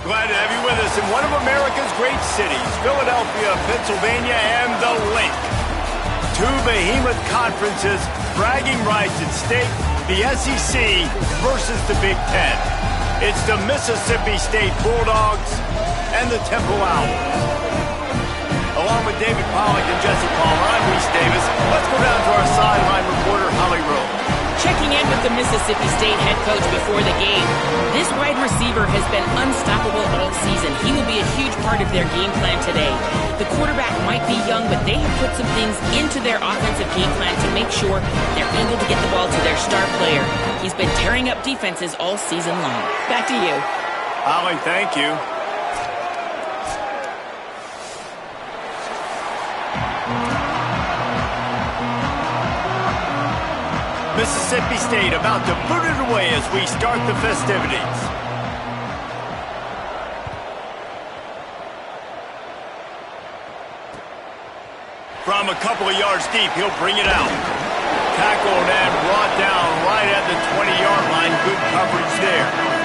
Glad to have you with us in one of America's great cities, Philadelphia, Pennsylvania, and the Link. Two behemoth conferences, bragging rights at stake, the SEC versus the Big Ten. It's the Mississippi State Bulldogs and the Temple Owls. Along with David Pollack and Jesse Palmer, I'm Reese Davis. Let's go down to our sideline reporter, Holly Rowe. Checking in with the Mississippi State head coach before the game. This wide receiver has been unstoppable all season. He will be a huge part of their game plan today. The quarterback might be young, but they have put some things into their offensive game plan to make sure they're able to get the ball to their star player. He's been tearing up defenses all season long. Back to you. Holly, thank you. Mississippi State about to boot it away as we start the festivities. From a couple of yards deep, he'll bring it out. Tackled and brought down right at the 20-yard line. Good coverage there.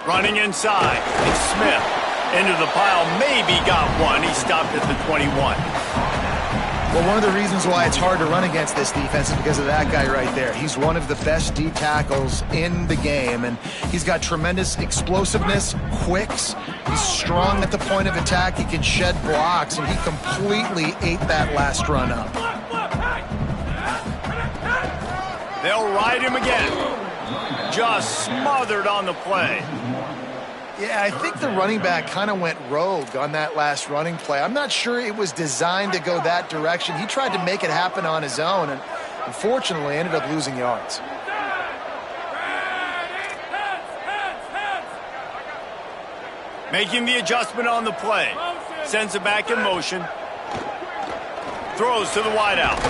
Running inside, it's Smith. Into the pile, maybe got one. He stopped at the 21. Well, one of the reasons why it's hard to run against this defense is because of that guy right there. He's one of the best D tackles in the game, and he's got tremendous explosiveness, quicks. He's strong at the point of attack. He can shed blocks, and he completely ate that last run up. They'll ride him again. Just smothered on the play. Yeah, I think the running back kind of went rogue on that last running play. I'm not sure it was designed to go that direction. He tried to make it happen on his own, and unfortunately ended up losing yards. Making the adjustment on the play. Sends it back in motion. Throws to the wideout.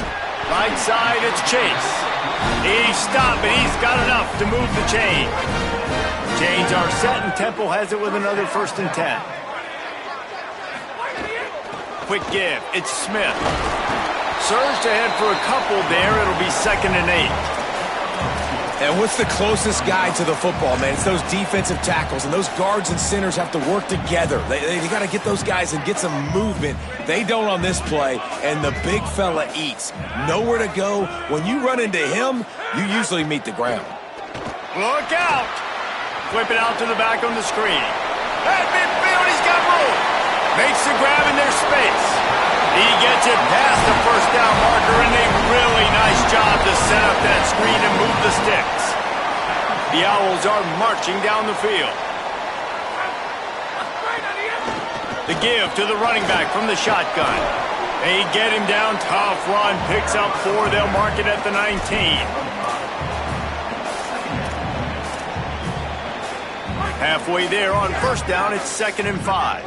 Right side, it's Chase. He stopped, but he's got enough to move the chain. Chains are set, and Temple has it with another 1st and 10. Quick give. It's Smith. Surged ahead for a couple there. It'll be 2nd and 8. And what's the closest guy to the football, man? It's those defensive tackles, and those guards and centers have to work together. They got to get those guys and get some movement. They don't on this play, and the big fella eats. Nowhere to go. When you run into him, you usually meet the ground. Look out! Flip it out to the back on the screen. At midfield, he's got room. Makes the grab in their space. He gets it past the 1st down marker, and a really nice job to set up that screen and move the sticks. The Owls are marching down the field. The give to the running back from the shotgun. They get him down. Tough run. Picks up 4. They'll mark it at the 19. Halfway there on 1st down, it's 2nd and 5.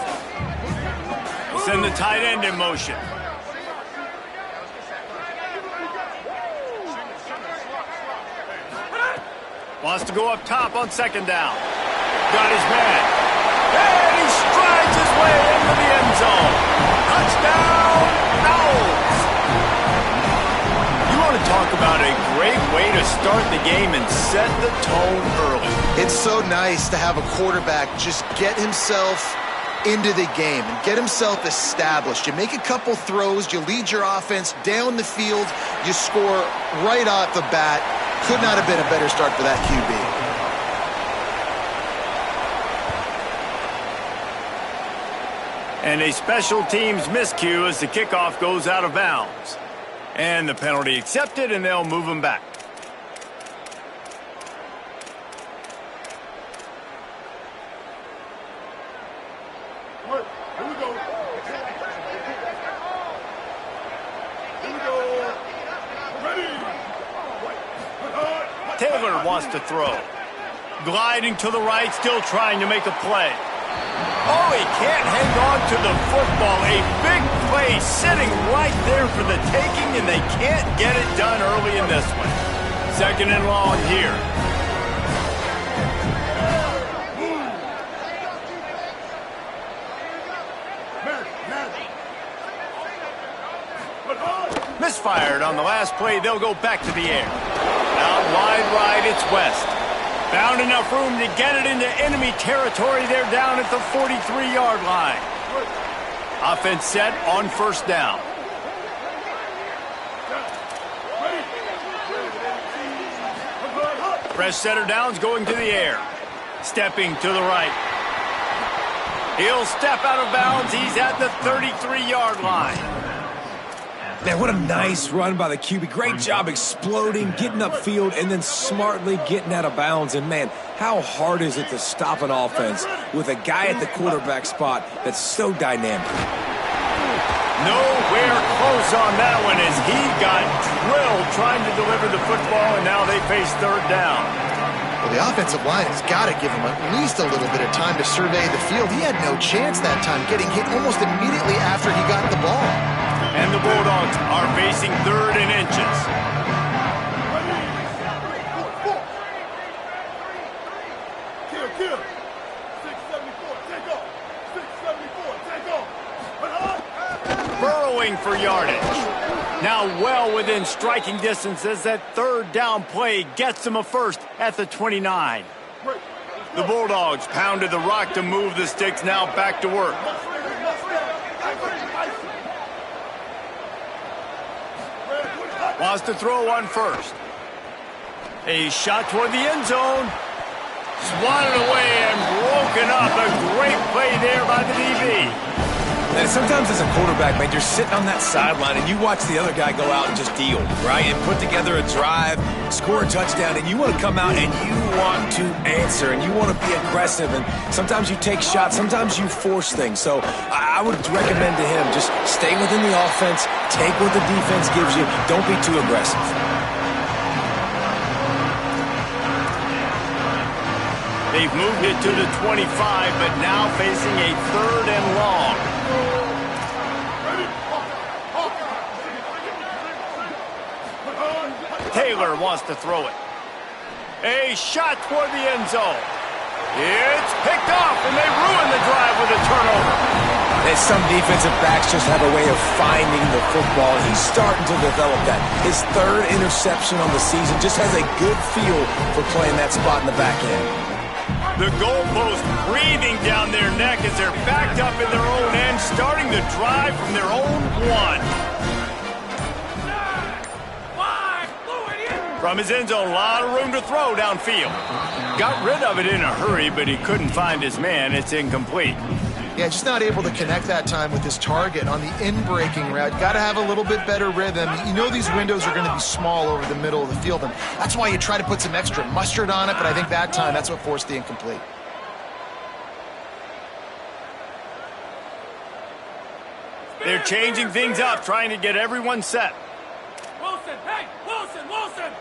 Send the tight end in motion. Wants to go up top on 2nd down. Got his man. And he strides his way into the end zone. Touchdown, Owls! You want to talk about a great way to start the game and set the tone early. It's so nice to have a quarterback just get himself into the game and get himself established. You make a couple throws, you lead your offense down the field, you score right off the bat. Could not have been a better start for that QB. And a special teams miscue as the kickoff goes out of bounds. And the penalty accepted, and they'll move him back. Taylor wants to throw. Gliding to the right, still trying to make a play. Oh, he can't hang on to the football. A big play sitting right there for the taking, and they can't get it done early in this one. 2nd and long here. Misfired on the last play. They'll go back to the air. Out wide right, it's West. Found enough room to get it into enemy territory. They're down at the 43-yard line. Offense set on first down. Fresh setter downs going to the air. Stepping to the right. He'll step out of bounds. He's at the 33-yard line. Man, what a nice run by the QB. Great job exploding, getting upfield, and then smartly getting out of bounds. And, man, how hard is it to stop an offense with a guy at the quarterback spot that's so dynamic? Nowhere close on that one as he got drilled trying to deliver the football, and now they face third down. Well, the offensive line has got to give him at least a little bit of time to survey the field. He had no chance that time, getting hit almost immediately after he got the ball. And the Bulldogs are facing third and inches. Kill. 674, take off. 674, take off. Burrowing for yardage. Now well within striking distance as that third down play gets them a first at the 29. The Bulldogs pounded the rock to move the sticks, now back to work. Wants to throw on first. A shot toward the end zone. Swatted away and broken up. A great play there by the DB. And sometimes as a quarterback, man, you're sitting on that sideline and you watch the other guy go out and just deal, right? And put together a drive, score a touchdown, and you want to come out and you want to answer and you want to be aggressive. And sometimes you take shots, sometimes you force things. So I would recommend to him just stay within the offense, take what the defense gives you, don't be too aggressive. They've moved it to the 25, but now facing a third and long. Taylor wants to throw it. A shot toward the end zone. It's picked off, and they ruin the drive with a turnover. And some defensive backs just have a way of finding the football. He's starting to develop that. His third interception on the season just has a good feel for playing that spot in the back end. The goalpost breathing down their neck as they're backed up in their own end, starting the drive from their own one. From his end zone, a lot of room to throw downfield. Got rid of it in a hurry, but he couldn't find his man. It's incomplete. Yeah, just not able to connect that time with his target on the in-breaking route. Got to have a little bit better rhythm. You know these windows are going to be small over the middle of the field, and that's why you try to put some extra mustard on it, but I think that time that's what forced the incomplete. They're changing things up, trying to get everyone set. Wilson, hey, Wilson!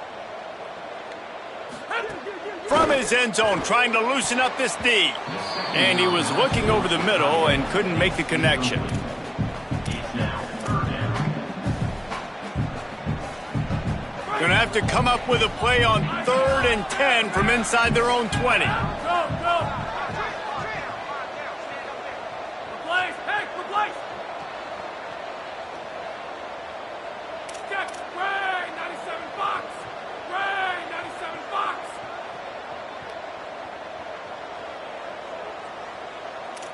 From his end zone, trying to loosen up this D. And he was looking over the middle and couldn't make the connection. Gonna have to come up with a play on 3rd and 10 from inside their own 20. Go! Replace! Check! Ray, 97 Fox!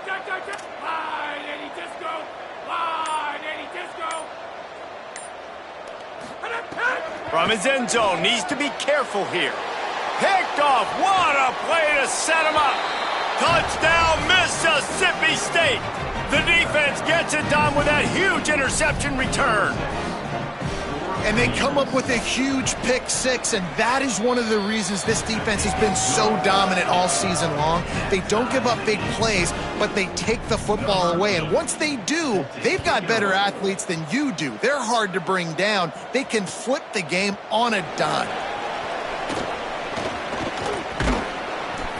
Check! Line, Eddie Disco! From his end zone, needs to be careful here. Picked off, what a play to set him up. Touchdown, Mississippi State. The defense gets it done with that huge interception return. And they come up with a huge pick six, and that is one of the reasons this defense has been so dominant all season long. They don't give up big plays, but they take the football away. And once they do, they've got better athletes than you do. They're hard to bring down. They can flip the game on a dime.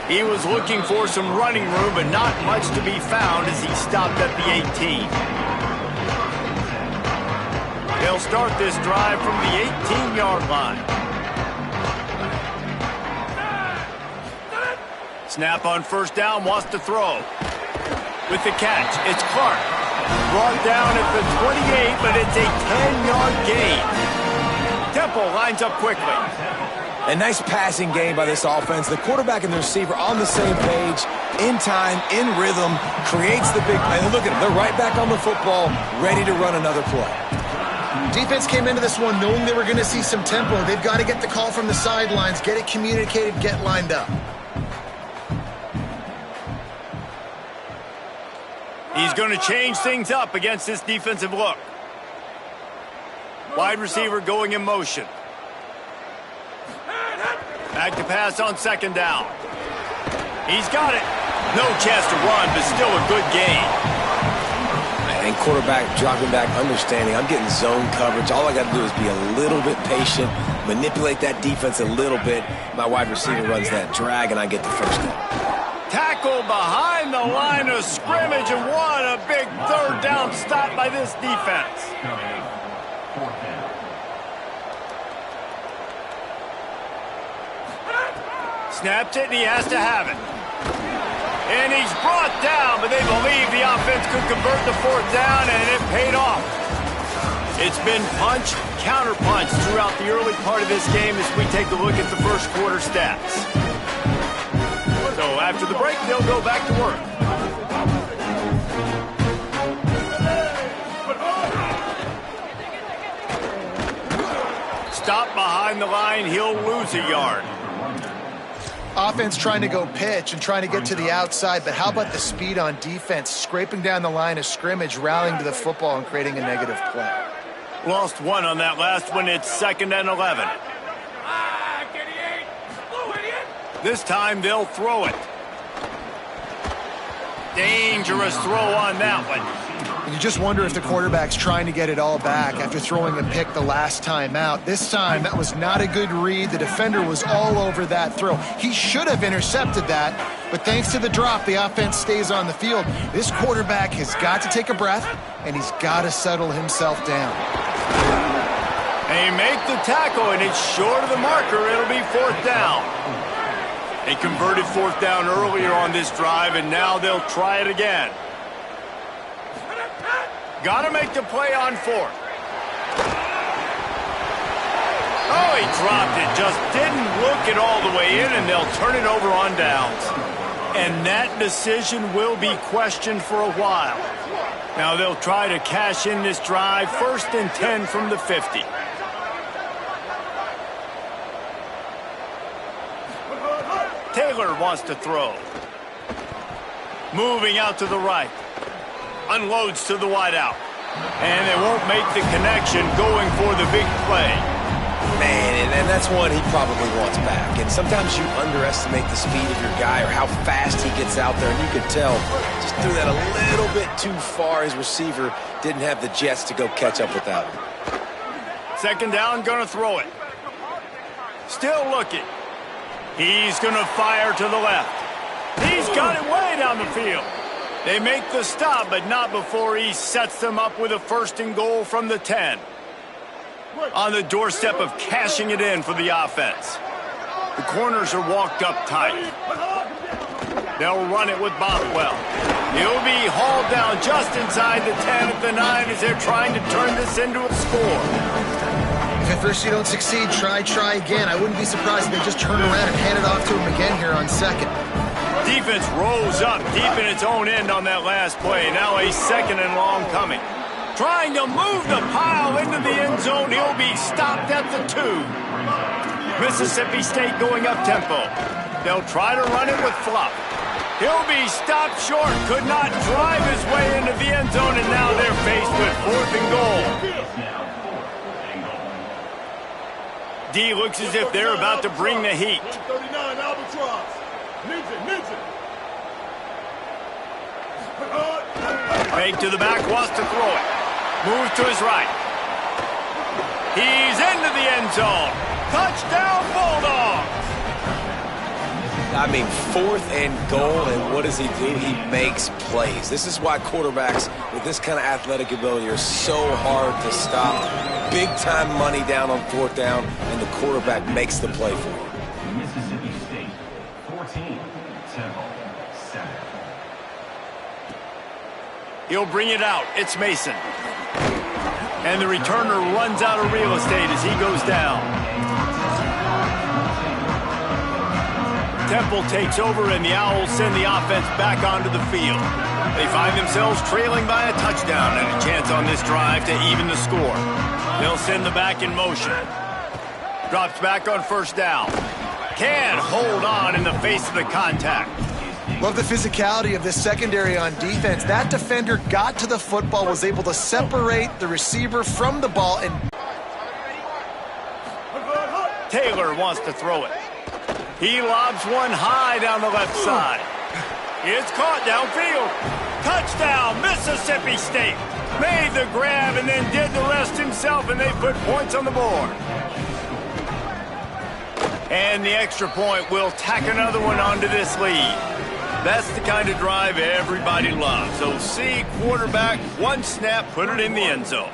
He was looking for some running room, but not much to be found as he stopped at the 18. They'll start this drive from the 18-yard line. Snap on first down, wants to throw. With the catch, it's Clark. Brought down at the 28, but it's a 10-yard gain. Temple lines up quickly. A nice passing game by this offense. The quarterback and the receiver on the same page, in time, in rhythm, creates the big play. Look at them. They're right back on the football, ready to run another play. Defense came into this one knowing they were going to see some tempo. They've got to get the call from the sidelines, get it communicated, get lined up. He's going to change things up against this defensive look. Wide receiver going in motion. Back to pass on second down. He's got it. No chance to run, but still a good gain. And quarterback dropping back, understanding I'm getting zone coverage. All I got to do is be a little bit patient, manipulate that defense a little bit. My wide receiver runs that drag, and I get the first down. Tackle behind the line of scrimmage, and what a big third down stop by this defense. Snaps it, and he has to have it. And he's brought down, but they believe the offense could convert the fourth down, and it paid off. It's been punch, counter-punch throughout the early part of this game as we take a look at the first quarter stats. So after the break, they'll go back to work. Stop behind the line, he'll lose a yard. Offense trying to go pitch and trying to get to the outside, but how about the speed on defense, scraping down the line of scrimmage, rallying to the football and creating a negative play. Lost one on that last one. It's 2nd and 11. This time they'll throw it. Dangerous throw on that one. You just wonder if the quarterback's trying to get it all back after throwing a pick the last time out. This time, that was not a good read. The defender was all over that throw. He should have intercepted that, but thanks to the drop, the offense stays on the field. This quarterback has got to take a breath, and he's got to settle himself down. They make the tackle, and it's short of the marker. It'll be fourth down. They converted fourth down earlier on this drive, and now they'll try it again. Got to make the play on fourth. Oh, he dropped it. Just didn't look it all the way in, and they'll turn it over on downs. And that decision will be questioned for a while. Now they'll try to cash in this drive. 1st and 10 from the 50. Taylor wants to throw. Moving out to the right. Unloads to the wideout. And they won't make the connection going for the big play. Man, and that's one he probably wants back. And sometimes you underestimate the speed of your guy or how fast he gets out there. And you could tell, just threw that a little bit too far. His receiver didn't have the jets to go catch up with that one. 2nd down, gonna throw it. Still looking. He's gonna fire to the left. He's got it way down the field. They make the stop, but not before he sets them up with a 1st and goal from the 10. On the doorstep of cashing it in for the offense. The corners are walked up tight. They'll run it with Bothwell. He'll be hauled down just inside the 10 at the 9 as they're trying to turn this into a score. If at first you don't succeed, try again. I wouldn't be surprised if they just turn around and hand it off to him again here on 2nd. Defense rolls up deep in its own end on that last play. Now a 2nd and long coming. Trying to move the pile into the end zone. He'll be stopped at the 2. Mississippi State going up tempo. They'll try to run it with Fluff. He'll be stopped short. Could not drive his way into the end zone, and now they're faced with 4th and goal. D looks as if they're about to bring the heat. 39 Albatross. Ninja. Fake to the back, wants to throw it. Moves to his right. He's into the end zone. Touchdown, Bulldogs! I mean, 4th and goal, and what does he do? He makes plays. This is why quarterbacks with this kind of athletic ability are so hard to stop. Big-time money down on 4th down, and the quarterback makes the play for him. Mississippi State, 14, Temple, 7. He'll bring it out. It's Mason. And the returner runs out of real estate as he goes down. Temple takes over, and the Owls send the offense back onto the field. They find themselves trailing by a touchdown and a chance on this drive to even the score. They'll send the back in motion. Drops back on first down. Can't hold on in the face of the contact. Love the physicality of this secondary on defense. That defender got to the football, was able to separate the receiver from the ball, and Taylor wants to throw it. He lobs one high down the left side. It's caught downfield. Touchdown, Mississippi State. Made the grab and then did the rest himself, and they put points on the board. And the extra point will tack another one onto this lead. That's the kind of drive everybody loves. So see, quarterback, one snap, put it in the end zone.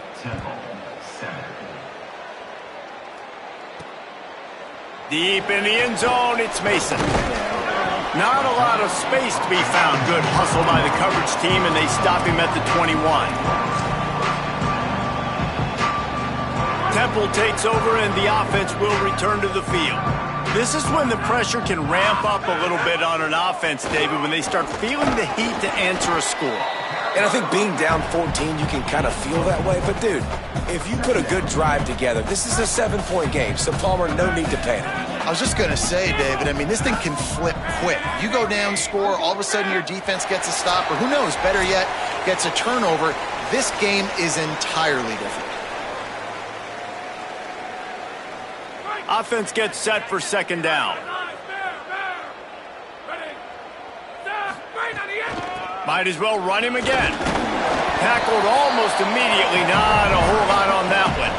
Deep in the end zone, it's Mason. Not a lot of space to be found. Good hustle by the coverage team, and they stop him at the 21. Temple takes over, and the offense will return to the field. This is when the pressure can ramp up a little bit on an offense, David, when they start feeling the heat to answer a score. And I think being down 14, you can kind of feel that way. But, dude, if you put a good drive together, this is a 7-point game. So, Palmer, no need to panic. I was just going to say, David, I mean, this thing can flip quick. You go down, score, all of a sudden your defense gets a stop, or who knows, better yet, gets a turnover. This game is entirely different. Offense gets set for second down. Might as well run him again. Tackled almost immediately. Not a whole lot on that one.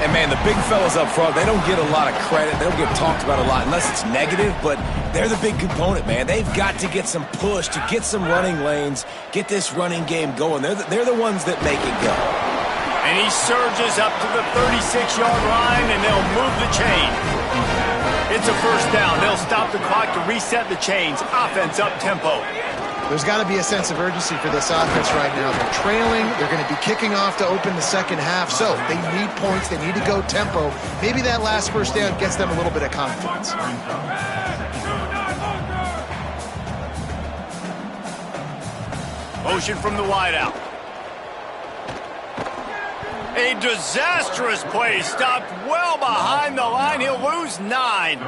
And, man, the big fellas up front, they don't get a lot of credit. They don't get talked about a lot unless it's negative, but they're the big component, man. They've got to get some push, to get some running lanes, get this running game going. They're the ones that make it go. And he surges up to the 36-yard line, and they'll move the chain. It's a first down. They'll stop the clock to reset the chains. Offense up tempo. There's got to be a sense of urgency for this offense right now. They're trailing. They're going to be kicking off to open the second half. So they need points. They need to go tempo. Maybe that last first down gets them a little bit of confidence. Motion from the wideout. A disastrous play, stopped well behind the line. He'll lose 9.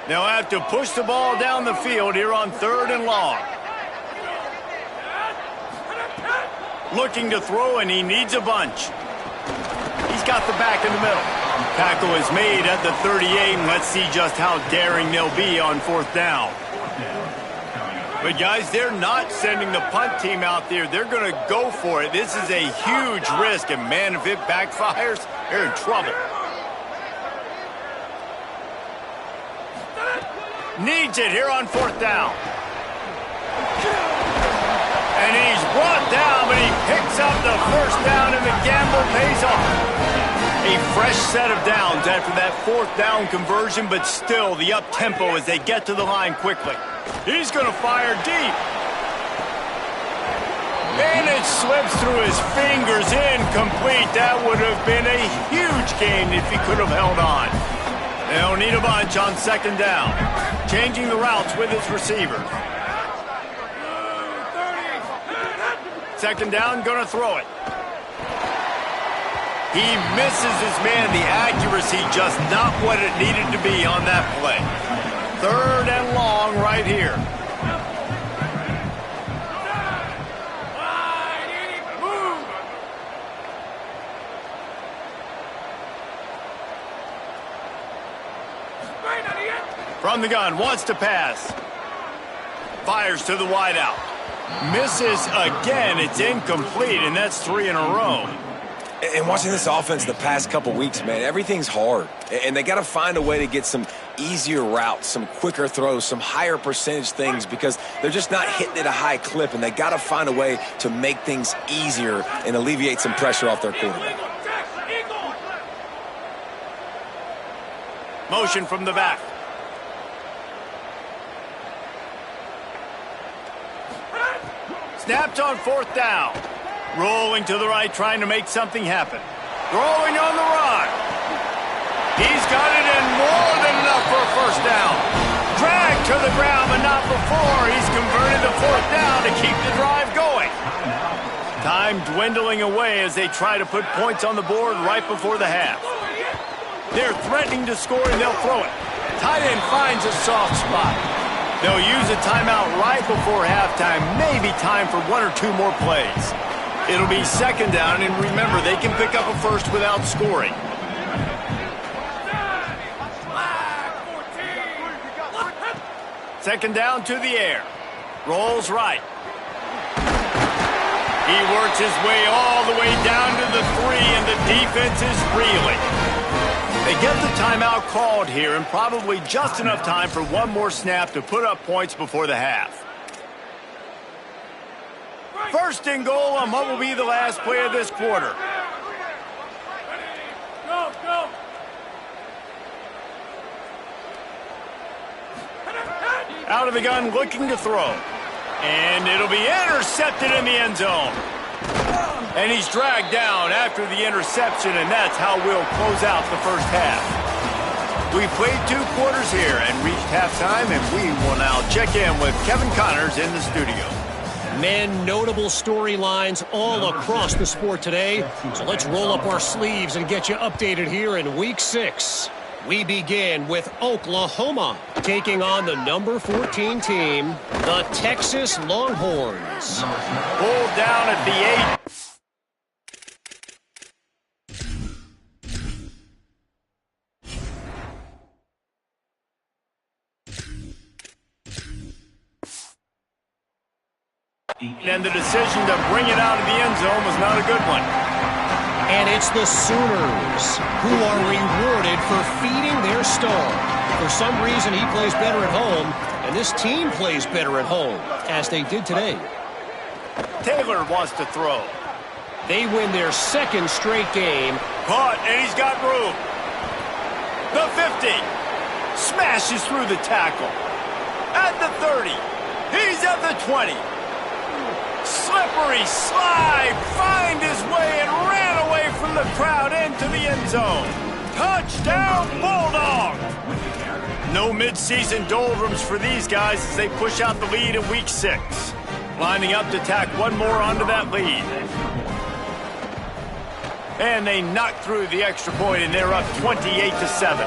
They'll have to push the ball down the field here on 3rd and long. Looking to throw, and he needs a bunch. He's got the back in the middle. Tackle is made at the 38, and let's see just how daring they'll be on 4th down. But, guys, they're not sending the punt team out there. They're going to go for it. This is a huge risk, and, man, if it backfires, they're in trouble. Needs it here on 4th down. And he's brought down, but he picks up the first down, and the gamble pays off. A fresh set of downs after that 4th down conversion, but still the up-tempo as they get to the line quickly. He's going to fire deep. And it slips through his fingers, incomplete. That would have been a huge gain if he could have held on. They'll need a bunch on 2nd down. Changing the routes with his receiver. 2nd down, going to throw it. He misses his man. The accuracy just not what it needed to be on that play. 3rd and long right here. From the gun, wants to pass. Fires to the wideout. Misses again. It's incomplete, and that's 3 in a row. And watching this offense the past couple weeks, man, everything's hard. And they got to find a way to get some easier routes, some quicker throws, some higher percentage things because they're just not hitting at a high clip, and they got to find a way to make things easier and alleviate some pressure off their quarterback. Motion from the back. Snaps on 4th down. Rolling to the right, trying to make something happen. Throwing on the run. He's got it in more than enough for a 1st down. Dragged to the ground, but not before. He's converted the 4th down to keep the drive going. Time dwindling away as they try to put points on the board right before the half. They're threatening to score, and they'll throw it. Tight end finds a soft spot. They'll use a timeout right before halftime. Maybe time for 1 or 2 more plays. It'll be 2nd down, and remember, they can pick up a first without scoring. Second down to the air. Rolls right. He works his way all the way down to the 3, and the defense is reeling. They get the timeout called here, and probably just enough time for 1 more snap to put up points before the half. 1st and goal on what will be the last play of this quarter. Go, go. Out of the gun, looking to throw. And it'll be intercepted in the end zone. And he's dragged down after the interception, and that's how we'll close out the first half. We played 2 quarters here and reached halftime, and we will now check in with Kevin Connors in the studio. Men, notable storylines all across the sport today. So let's roll up our sleeves and get you updated here in Week 6. We begin with Oklahoma taking on the number 14 team, the Texas Longhorns. Pulled down at the 8. And the decision to bring it out of the end zone was not a good one. And it's the Sooners who are rewarded for feeding their star. For some reason, he plays better at home, and this team plays better at home, as they did today. Taylor wants to throw. They win their 2nd straight game. Caught, and he's got room. The 50. Smashes through the tackle. At the 30. He's at the 20. Slippery slide, find his way and ran away from the crowd into the end zone. Touchdown, Bulldog! No midseason doldrums for these guys as they push out the lead in Week 6. Lining up to tack 1 more onto that lead. And they knock through the extra point, and they're up 28-7.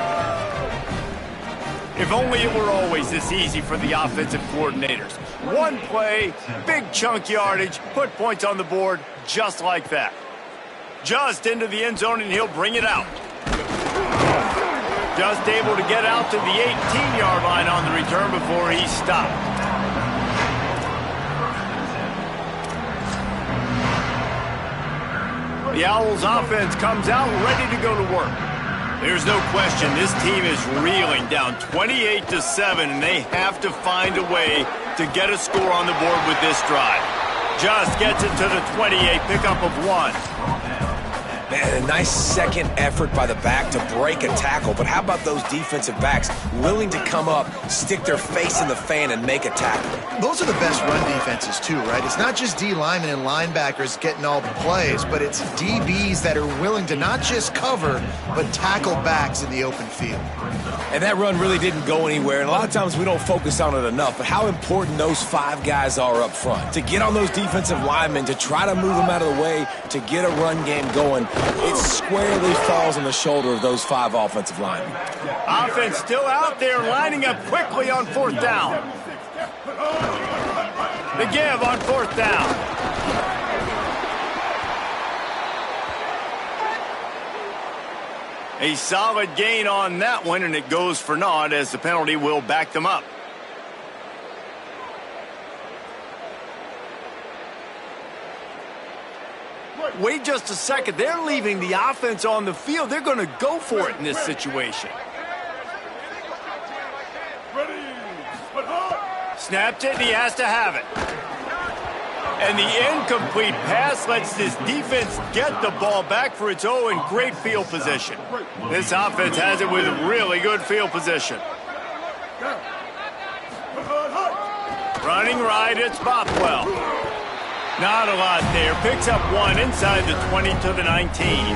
If only it were always this easy for the offensive coordinators. 1 play, big chunk yardage, put points on the board just like that. Just into the end zone, and he'll bring it out. Just able to get out to the 18-yard line on the return before he's stopped. The Owls offense comes out ready to go to work. There's no question this team is reeling down 28-7, and they have to find a way to get a score on the board with this drive. Just gets it to the 28, pickup of 1. Man, a nice second effort by the back to break a tackle, but how about those defensive backs willing to come up, stick their face in the fan, and make a tackle? Those are the best run defenses too, right? It's not just D linemen and linebackers getting all the plays, but it's DBs that are willing to not just cover, but tackle backs in the open field. And that run really didn't go anywhere, and a lot of times we don't focus on it enough, but how important those 5 guys are up front. To get on those defensive linemen, to try to move them out of the way, to get a run game going, it squarely falls on the shoulder of those 5 offensive linemen. Offense still out there, lining up quickly on 4th down. The give on 4th down. A solid gain on that one, and it goes for naught as the penalty will back them up. Wait just a second. They're leaving the offense on the field. They're going to go for it in this situation. Snapped it, and he has to have it. And the incomplete pass lets this defense get the ball back for its own in great field position. This offense has it with really good field position. Running right, it's Bothwell. Not a lot there. Picks up one inside the 20 to the 19.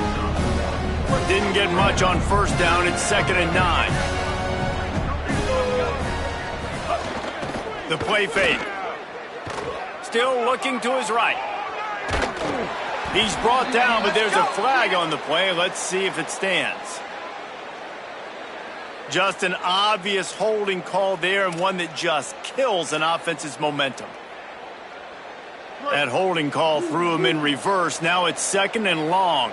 Didn't get much on first down. It's 2nd and 9. The play fake. Still looking to his right. He's brought down, but there's a flag on the play. Let's see if it stands. Just an obvious holding call there, and one that just kills an offense's momentum. That holding call threw him in reverse. Now it's 2nd and long.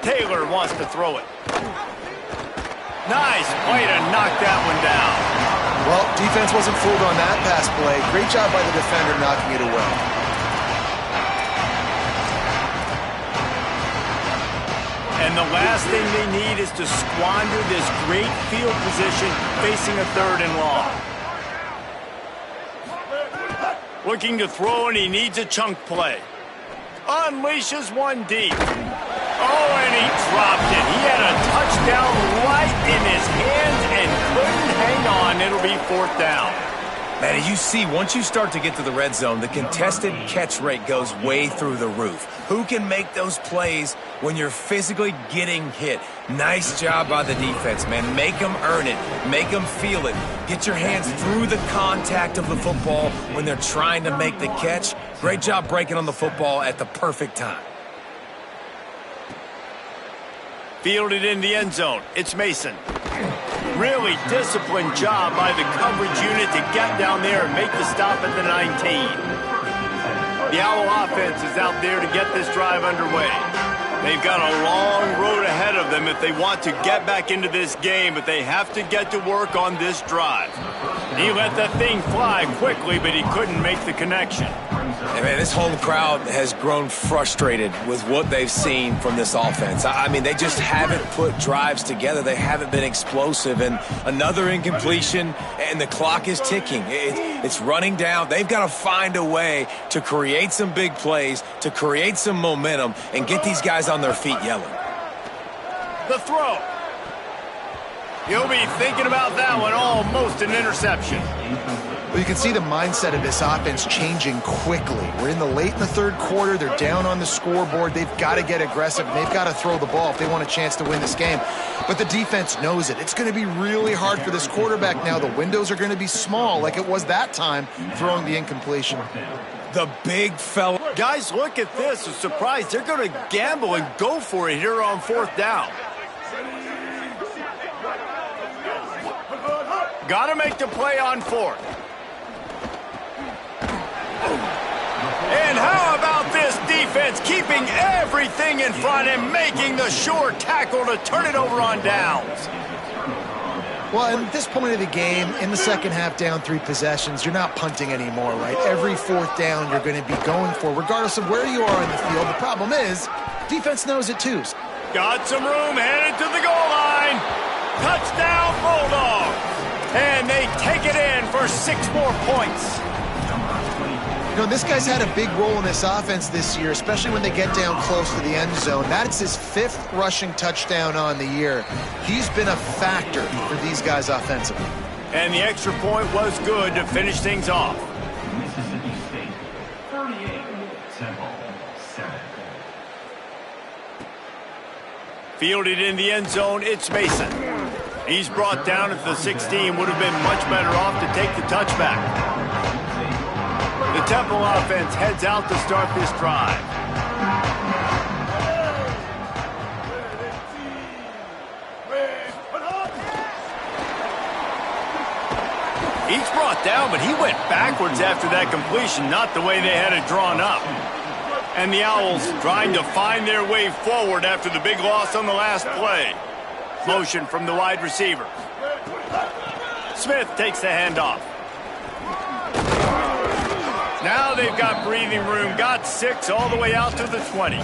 Taylor wants to throw it. Nice play to knock that one down. Well, defense wasn't fooled on that pass play. Great job by the defender knocking it away. And the last thing they need is to squander this great field position facing a 3rd and long. Looking to throw, and he needs a chunk play. Unleashes one deep. Oh, and he dropped it. He had a touchdown right in his hands and couldn't hang on. It'll be 4th down. Man, as you see, once you start to get to the red zone, the contested catch rate goes way through the roof. Who can make those plays when you're physically getting hit? Nice job by the defense, man. Make them earn it. Make them feel it. Get your hands through the contact of the football when they're trying to make the catch. Great job breaking on the football at the perfect time. Fielded in the end zone. It's Mason. Really disciplined job by the coverage unit to get down there and make the stop at the 19. The Owl offense is out there to get this drive underway. They've got a long road ahead of them if they want to get back into this game, but they have to get to work on this drive. He let that thing fly quickly, but he couldn't make the connection. Hey man, this whole crowd has grown frustrated with what they've seen from this offense. I mean, they just haven't put drives together. They haven't been explosive, and another incompletion, and the clock is ticking. It's running down. They've got to find a way to create some big plays, to create some momentum, and get these guys on their feet yelling. The throw. He'll be thinking about that one. Almost an interception. Well, you can see the mindset of this offense changing quickly. We're late in the 3rd quarter. They're down on the scoreboard. They've got to get aggressive. They've got to throw the ball if they want a chance to win this game. But the defense knows it. It's going to be really hard for this quarterback now. The windows are going to be small like it was that time throwing the incompletion. The big fella. Guys, look at this. I'm surprised. They're going to gamble and go for it here on 4th down. Got to make the play on 4th. And how about this defense keeping everything in front and making the sure tackle to turn it over on downs? Well, at this point of the game, in the second half, down 3 possessions, you're not punting anymore, right? Every 4th down you're going to be going for, regardless of where you are in the field. The problem is, defense knows it too. Got some room, headed to the goal line. Touchdown, Bulldogs. And they take it in for 6 more points. You know, this guy's had a big role in this offense this year, especially when they get down close to the end zone. That's his 5th rushing touchdown on the year. He's been a factor for these guys offensively. And the extra point was good to finish things off. Mississippi State, 38, Temple, 7. Fielded in the end zone, it's Mason. He's brought down at the 16. Would have been much better off to take the touchback. The Temple offense heads out to start this drive. He's brought down, but he went backwards after that completion, not the way they had it drawn up. And the Owls trying to find their way forward after the big loss on the last play. Motion from the wide receiver. Smith takes the handoff. Now they've got breathing room, got 6 all the way out to the 20.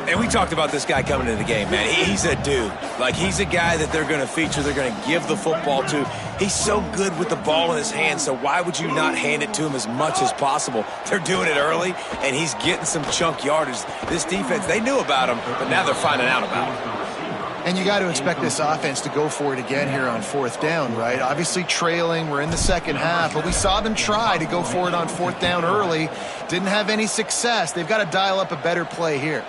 And we talked about this guy coming into the game, man. He's a dude. Like, he's a guy that they're going to feature, they're going to give the football to. He's so good with the ball in his hand, so why would you not hand it to him as much as possible? They're doing it early, and he's getting some chunk yardage. This defense, they knew about him, but now they're finding out about him. And you got to expect this offense to go for it again here on 4th down, right? Obviously trailing, we're in the second half, but we saw them try to go for it on 4th down early. Didn't have any success. They've got to dial up a better play here.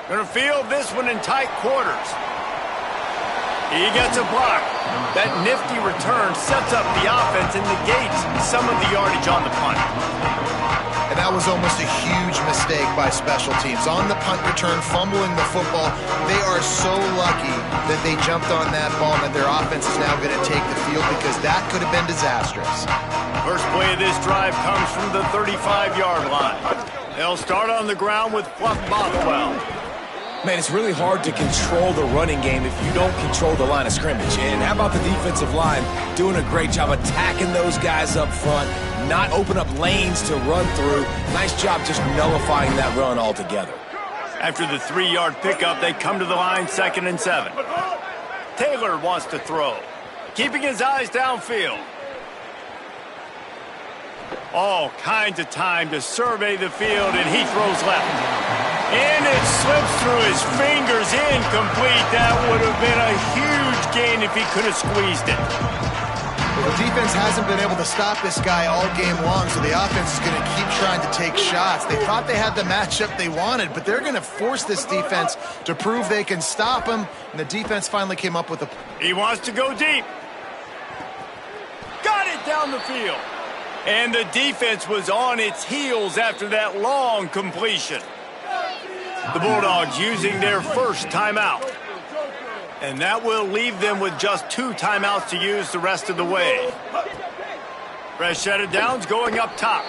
Gonna field this one in tight quarters. He gets a block. That nifty return sets up the offense and negates some of the yardage on the punt. And that was almost a huge mistake by special teams. On the punt return, fumbling the football, they are so lucky that they jumped on that ball and that their offense is now going to take the field because that could have been disastrous. First play of this drive comes from the 35-yard line. They'll start on the ground with Fluff Bothwell. Man, it's really hard to control the running game if you don't control the line of scrimmage. And how about the defensive line doing a great job attacking those guys up front, not open up lanes to run through. Nice job just nullifying that run altogether. After the 3-yard pickup, they come to the line 2nd and 7. Taylor wants to throw, keeping his eyes downfield. All kinds of time to survey the field, and he throws left. And it slips through his fingers, incomplete. That would have been a huge gain if he could have squeezed it. Well, the defense hasn't been able to stop this guy all game long, so the offense is going to keep trying to take shots. They thought they had the matchup they wanted, but they're going to force this defense to prove they can stop him, and the defense finally came up with a... He wants to go deep. Got it down the field. And the defense was on its heels after that long completion. The Bulldogs using their first timeout. And that will leave them with just 2 timeouts to use the rest of the way. Fresh set of downs going up top.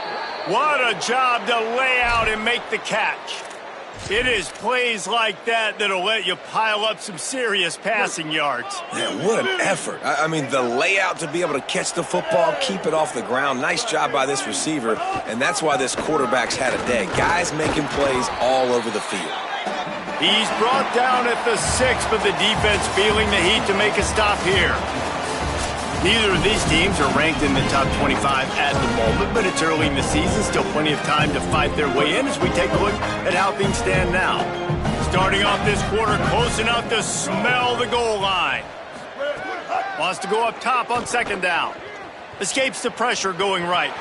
What a job to lay out and make the catch. It is plays like that that'll let you pile up some serious passing yards. Man, what an effort. I mean, the layout to be able to catch the football, keep it off the ground. Nice job by this receiver, and that's why this quarterback's had a day. Guys making plays all over the field. He's brought down at the 6, but the defense feeling the heat to make a stop here. Neither of these teams are ranked in the top 25 at the moment, but it's early in the season, still plenty of time to fight their way in as we take a look at how things stand now. Starting off this quarter close enough to smell the goal line. Wants to go up top on 2nd down. Escapes the pressure going right.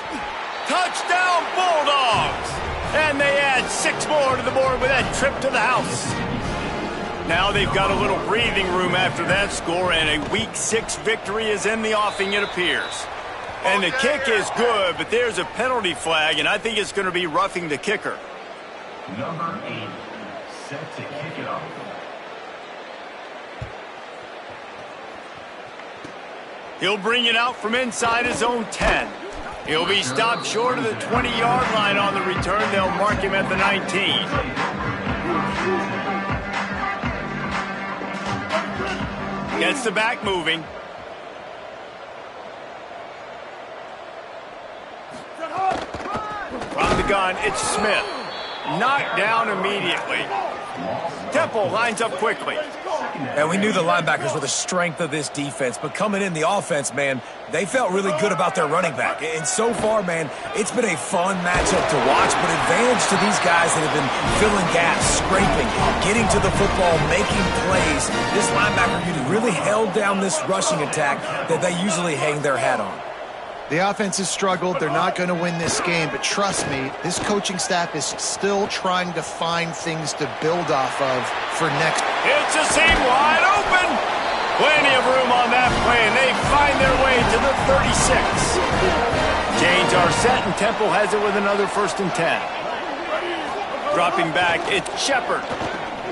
Touchdown Bulldogs! And they add 6 more to the board with that trip to the house. Now they've got a little breathing room after that score, and a Week 6 victory is in the offing, it appears. And the kick is good, but there's a penalty flag, and I think it's going to be roughing the kicker. Number 8, set to kick it off. He'll bring it out from inside his own 10. He'll be stopped short of the 20-yard line on the return. They'll mark him at the 19. Gets the back moving. From the gun, it's Smith. Knocked down immediately. Temple lines up quickly. And we knew the linebackers were the strength of this defense, but coming in the offense, man, they felt really good about their running back. And so far, man, it's been a fun matchup to watch, but advantage to these guys that have been filling gaps, scraping, getting to the football, making plays. This linebacker unit really held down this rushing attack that they usually hang their hat on. The offense has struggled. They're not going to win this game, but trust me, this coaching staff is still trying to find things to build off of for next. It's a seam wide open. Plenty of room on that play, and they find their way to the 36. Chains are set, and Temple has it with another 1st and 10. Dropping back, it's Shepard.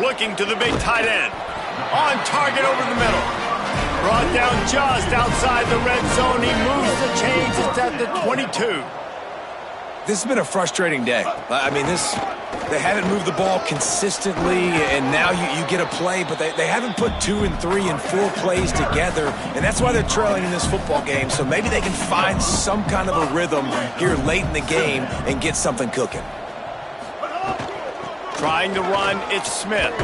Looking to the big tight end. On target over the middle. Brought down just outside the red zone. He moves the chains. It's at the 22. This has been a frustrating day. I mean, they haven't moved the ball consistently, and now you get a play, but they haven't put 2 and 3 and 4 plays together, and that's why they're trailing in this football game. So maybe they can find some kind of a rhythm here late in the game and get something cooking. Trying to run, it's Smith.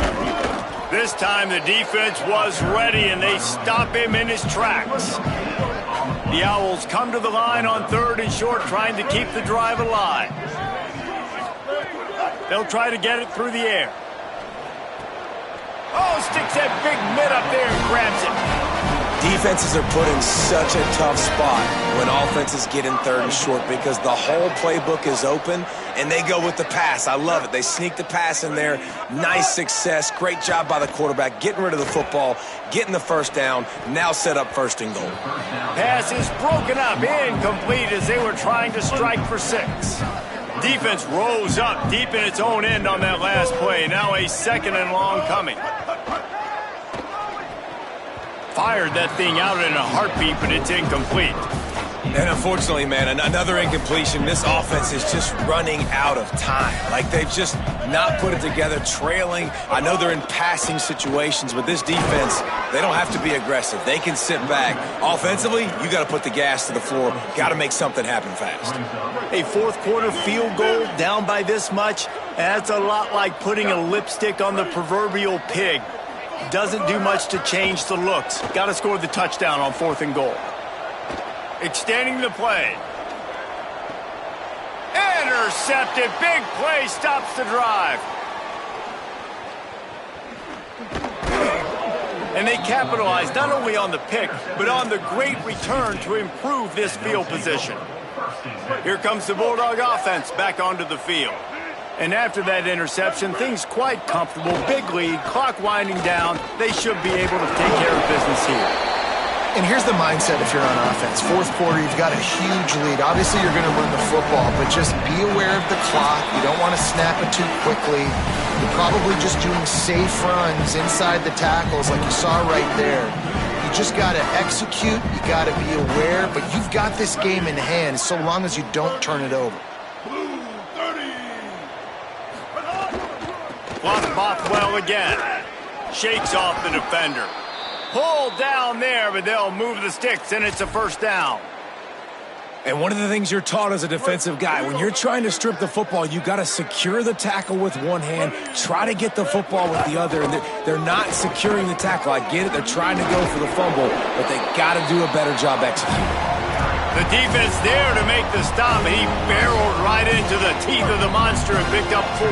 This time the defense was ready, and they stop him in his tracks. The Owls come to the line on 3rd and short, trying to keep the drive alive. They'll try to get it through the air. Oh, sticks that big mitt up there and grabs it. Defenses are put in such a tough spot when offenses get in 3rd and short because the whole playbook is open and they go with the pass. I love it. They sneak the pass in there. Nice success. Great job by the quarterback getting rid of the football, getting the first down, now set up 1st and goal. Pass is broken up, incomplete as they were trying to strike for 6. Defense rose up deep in its own end on that last play. Now a 2nd and long coming. Fired that thing out in a heartbeat, but it's incomplete. And unfortunately, man, another incompletion. This offense is just running out of time. Like, they've just not put it together, trailing. I know they're in passing situations, but this defense, they don't have to be aggressive. They can sit back. Offensively, you got to put the gas to the floor. Got to make something happen fast. A 4th quarter field goal down by this much, that's a lot like putting a lipstick on the proverbial pig. Doesn't do much to change the looks. Got to score the touchdown on 4th and goal. Extending the play. Intercepted. Big play stops the drive. And they capitalize not only on the pick, but on the great return to improve this field position. Here comes the Bulldog offense back onto the field. And after that interception, things quite comfortable. Big lead, clock winding down. They should be able to take care of business here. And here's the mindset if you're on offense. 4th quarter, you've got a huge lead. Obviously, you're going to run the football, but just be aware of the clock. You don't want to snap it too quickly. You're probably just doing safe runs inside the tackles like you saw right there. You just got to execute. You got to be aware, but you've got this game in hand so long as you don't turn it over. Blocked Bothwell again. Shakes off the defender. Pulled down there, but they'll move the sticks, and it's a 1st down. And one of the things you're taught as a defensive guy, when you're trying to strip the football, you got to secure the tackle with one hand, try to get the football with the other, and they're not securing the tackle. I get it. They're trying to go for the fumble, but they got to do a better job executing. The defense there to make the stop, and he barreled right into the teeth of the monster and picked up 4.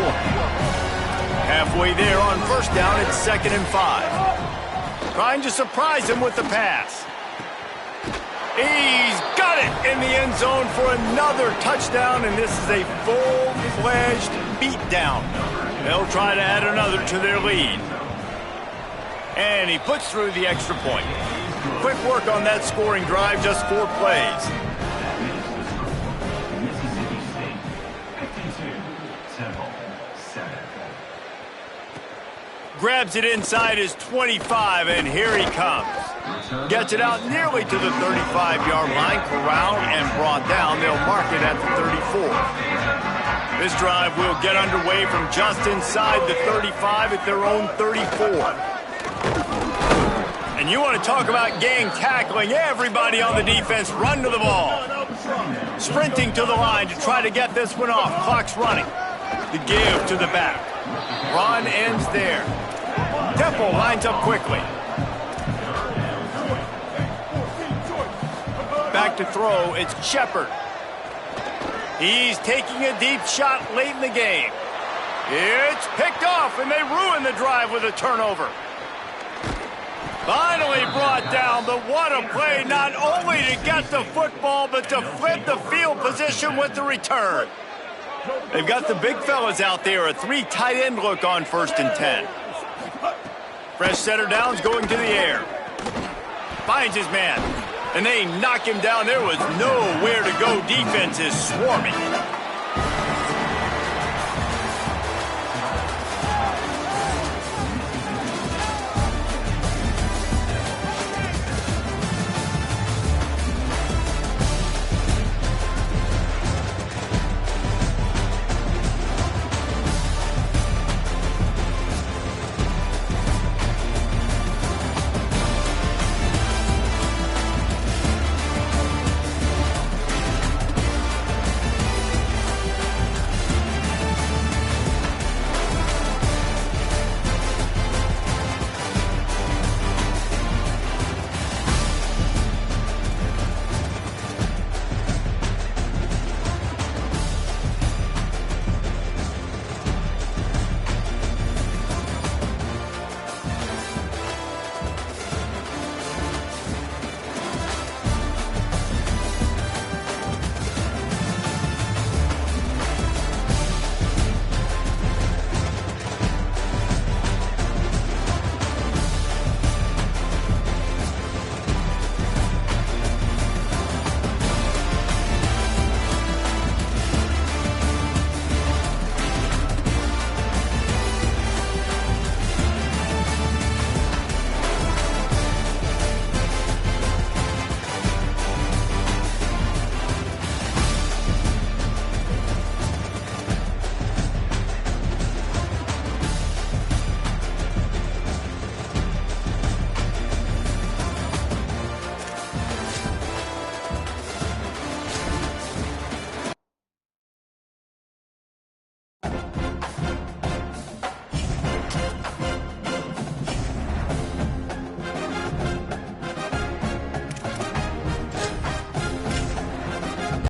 Halfway there on 1st down, it's 2nd and 5. Trying to surprise him with the pass. He's got it in the end zone for another touchdown, and this is a full-fledged beatdown. They'll try to add another to their lead. And he puts through the extra point. Quick work on that scoring drive, just 4 plays. Mississippi State, 52, Temple, 7. Grabs it inside his 25, and here he comes. Gets it out nearly to the 35-yard line, corralled and brought down. They'll mark it at the 34. This drive will get underway from just inside the 35 at their own 34. And you want to talk about gang tackling. Everybody on the defense run to the ball. Sprinting to the line to try to get this one off. Clock's running. The give to the back. Run ends there. Temple lines up quickly. Back to throw, it's Shepard. He's taking a deep shot late in the game. It's picked off, and they ruin the drive with a turnover. Finally brought down, but what a play, not only to get the football, but to flip the field position with the return. They've got the big fellas out there, a 3 tight end look on 1st and 10. Fresh center downs going to the air. Finds his man, and they knock him down. There was nowhere to go. Defense is swarming.